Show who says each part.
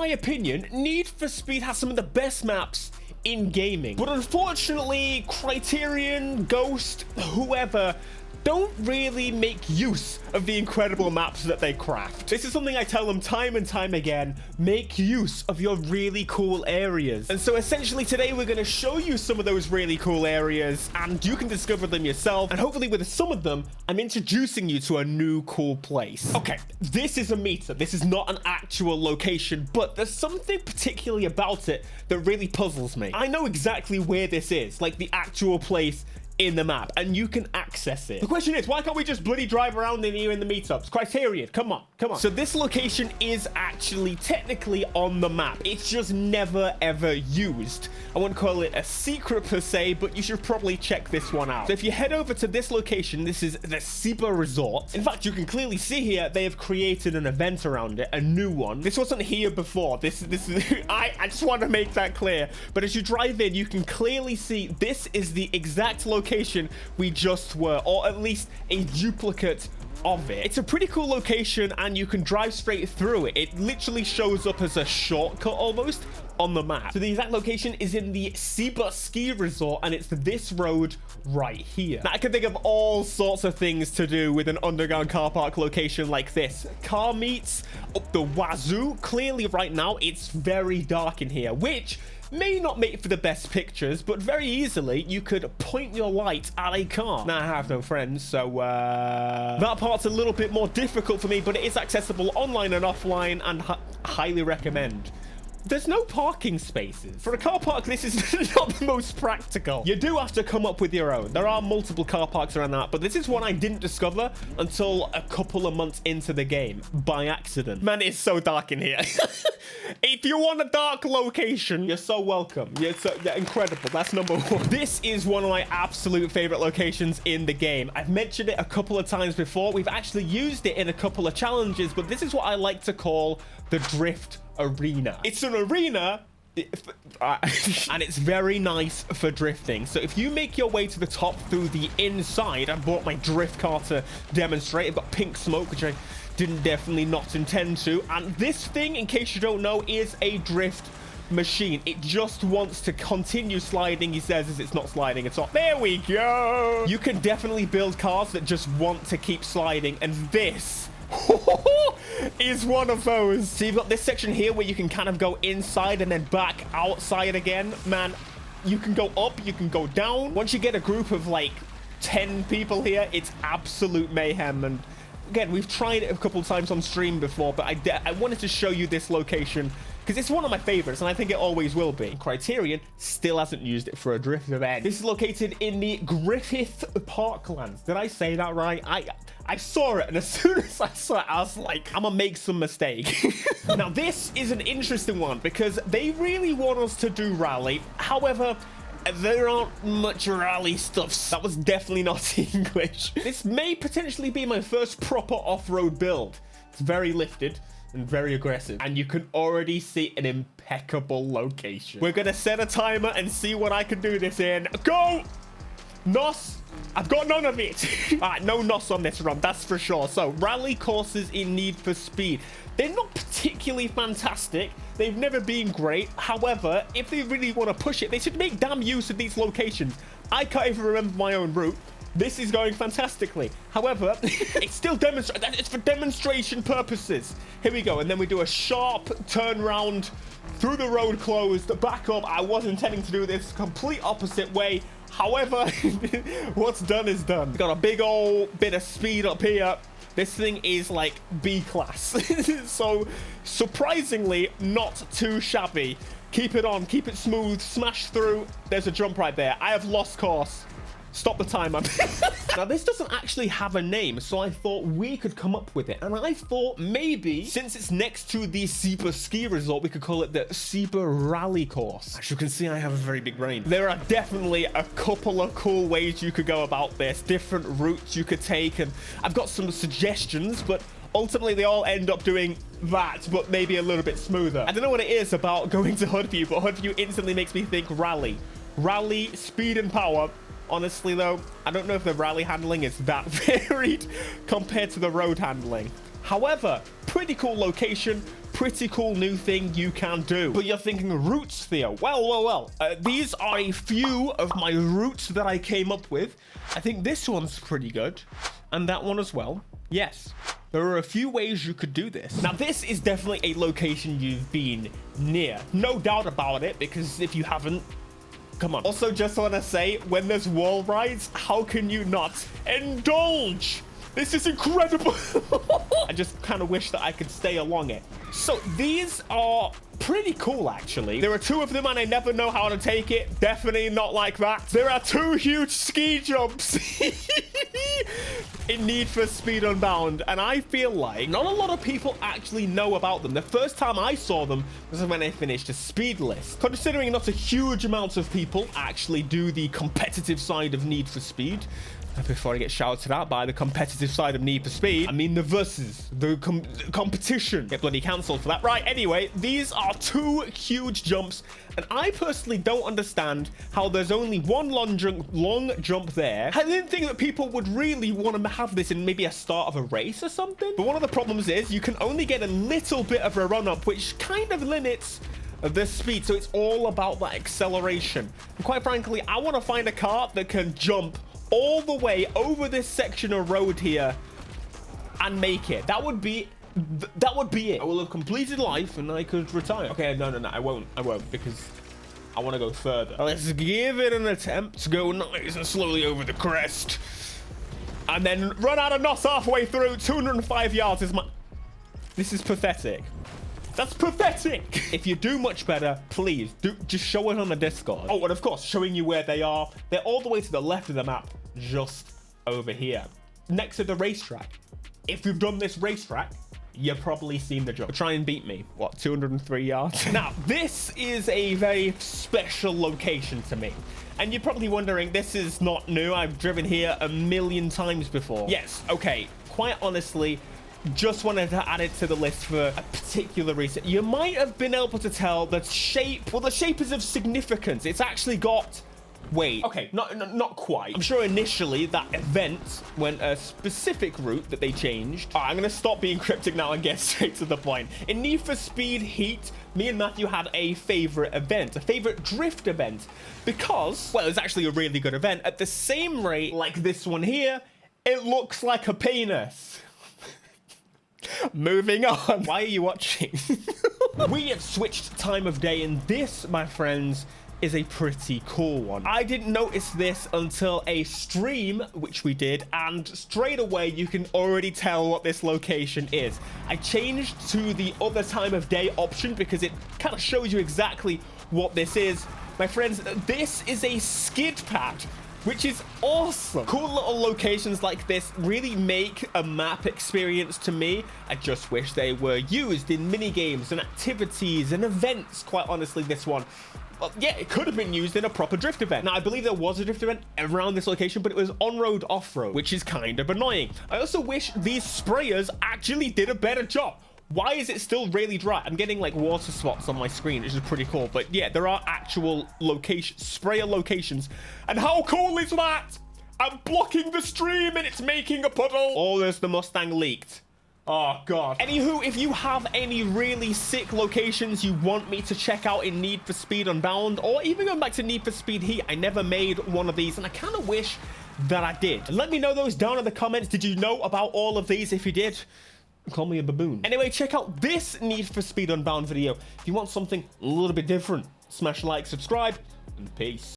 Speaker 1: my opinion, Need for Speed has some of the best maps in gaming. But unfortunately, Criterion, Ghost, whoever, don't really make use of the incredible maps that they craft. This is something I tell them time and time again: make use of your really cool areas. And so essentially today we're going to show you some of those really cool areas, and you can discover them yourself. And hopefully with some of them, I'm introducing you to a new cool place. Okay, this is a meter. This is not an actual location, but there's something particularly about it that really puzzles me. I know exactly where this is, like the actual place in the map, and you can access it. The question is, why can't we just bloody drive around in here in the meetups? Criterion, come on, come on. So this location is actually technically on the map. It's just never ever used. I wouldn't call it a secret per se, but you should probably check this one out. So if you head over to this location, this is the Siba Resort. In fact, you can clearly see here they have created an event around it, a new one. This wasn't here before. This is I just want to make that clear. But as you drive in, you can clearly see this is the exact location we just were, or at least a duplicate of it. It's a pretty cool location, and you can drive straight through it. It literally shows up as a shortcut almost on the map. So the exact location is in the Siba Ski Resort, and it's this road right here. Now I can think of all sorts of things to do with an underground car park location like this. Car meets up the wazoo. Clearly right now it's very dark in here, which may not make for the best pictures, but very easily you could point your light at a car. Now I have no friends, so that part's a little bit more difficult for me, but it is accessible online and offline, and highly recommend. There's no parking spaces. For a car park, this is not the most practical. You do have to come up with your own. There are multiple car parks around that, but this is one I didn't discover until a couple of months into the game by accident. Man, it's so dark in here. If you want a dark location, you're so welcome. You're incredible. That's number one. This is one of my absolute favorite locations in the game. I've mentioned it a couple of times before. We've actually used it in a couple of challenges, but this is what I like to call the Drift Arena. It's an arena and it's very nice for drifting. So if you make your way to the top through the inside, I bought my drift car to demonstrate. I've got pink smoke, which I definitely not intend to. And this thing, in case you don't know, is a drift machine. It just wants to continue sliding. He says as it's not sliding at all. There we go. You can definitely build cars that just want to keep sliding, and this is one of those. So you've got this section here where you can kind of go inside and then back outside again. Man, you can go up, you can go down. Once you get a group of like 10 people here, it's absolute mayhem. And again, we've tried it a couple of times on stream before, but I wanted to show you this location because it's one of my favorites, and I think it always will be. Criterion still hasn't used it for a drift event. This is located in the Griffith Parklands. Did I say that right? I saw it, and as soon as I saw it, I was like, I'm gonna make some mistake. Now, this is an interesting one because they really want us to do rally. However, there aren't much rally stuff. That was definitely not English. This may potentially be my first proper off-road build. It's very lifted and very aggressive, and you can already see an impeccable location. We're gonna set a timer and see what I can do this in. Go! NOS, I've got none of it. All right, no NOS on this run, that's for sure. So rally courses in Need for Speed, they're not particularly fantastic. They've never been great. However, if they really want to push it, they should make damn use of these locations. I can't even remember my own route. This is going fantastically. However, it's still it's for demonstration purposes. Here we go, and then we do a sharp turnaround through the road closed, back up. I was intending to do this complete opposite way. However, what's done is done. Got a big old bit of speed up here. This thing is like B class. So surprisingly not too shabby. Keep it on, keep it smooth, smash through. There's a jump right there. I have lost course. Stop the timer. Now, this doesn't actually have a name, so I thought we could come up with it. And I thought maybe, since it's next to the Siba Ski Resort, we could call it the Siba Rally Course. As you can see, I have a very big brain. There are definitely a couple of cool ways you could go about this, different routes you could take, and I've got some suggestions, but ultimately they all end up doing that, but maybe a little bit smoother. I don't know what it is about going to Hoodview, but Hoodview instantly makes me think rally. Rally, speed, and power. Honestly, though, I don't know if the rally handling is that varied compared to the road handling. However, pretty cool location, pretty cool new thing you can do. But you're thinking routes, Theo. Well. These are a few of my routes that I came up with. I think this one's pretty good. And that one as well. Yes. There are a few ways you could do this. Now, this is definitely a location you've been near. No doubt about it, because if you haven't, come on. Also, just want to say, when there's wall rides, how can you not indulge? This is incredible. I just kind of wish that I could stay along it. So these are pretty cool, actually. There are two of them and I never know how to take it. Definitely not like that. There are two huge ski jumps in Need for Speed Unbound. And I feel like not a lot of people actually know about them. The first time I saw them was when I finished a speed list. Considering not a huge amount of people actually do the competitive side of Need for Speed, before I get shouted at by the competitive side of Need for Speed, I mean the versus, the competition. Get bloody cancelled for that. Right, anyway, these are two huge jumps, and I personally don't understand how there's only one long jump there. I didn't think that people would really want to have this in maybe a start of a race or something. But one of the problems is you can only get a little bit of a run-up, which kind of limits the speed, so it's all about that acceleration. And quite frankly, I want to find a car that can jump all the way over this section of road here and make it. That would be it. I will have completed life and I could retire. Okay, no, I won't, because I want to go further. Let's give it an attempt to go nice and slowly over the crest and then run out of NOS halfway through. 205 yards is my... This is pathetic. That's pathetic. If you do much better, please just show it on the Discord. Oh, and of course, showing you where they are. They're all the way to the left of the map, just over here, next to the racetrack. If you've done this racetrack, you've probably seen the jump. Try and beat me. What, 203 yards? Now, this is a very special location to me. And you're probably wondering, this is not new. I've driven here a million times before. Yes, okay. Quite honestly, just wanted to add it to the list for a particular reason. You might have been able to tell the shape. Well, the shape is of significance. It's actually got... Wait, okay, not quite. I'm sure initially that event went a specific route that they changed. All right, I'm gonna stop being cryptic now and get straight to the point. In Need for Speed Heat, me and Matthew had a favorite event, a favorite drift event, because, well, it's actually a really good event. At the same rate, like this one here, it looks like a penis. Moving on. Why are you watching? We have switched time of day, and this, my friends, is a pretty cool one. I didn't notice this until a stream, which we did, and straight away you can already tell what this location is. I changed to the other time of day option because it kind of shows you exactly what this is. My friends, this is a Skidpad, which is awesome. Cool little locations like this really make a map experience to me. I just wish they were used in mini games and activities and events. Quite honestly, this one, well, yeah, it could have been used in a proper drift event. Now, I believe there was a drift event around this location, but it was on-road, off-road, which is kind of annoying. I also wish these sprayers actually did a better job. Why is it still really dry? I'm getting like water spots on my screen, which is pretty cool. But yeah, there are actual sprayer locations. And how cool is that? I'm blocking the stream and it's making a puddle. Oh, there's the Mustang leaked. Oh, God. Anywho, if you have any really sick locations you want me to check out in Need for Speed Unbound, or even going back to Need for Speed Heat, I never made one of these, and I kind of wish that I did. Let me know those down in the comments. Did you know about all of these? If you did, call me a baboon. Anyway, check out this Need for Speed Unbound video. If you want something a little bit different, smash like, subscribe, and peace.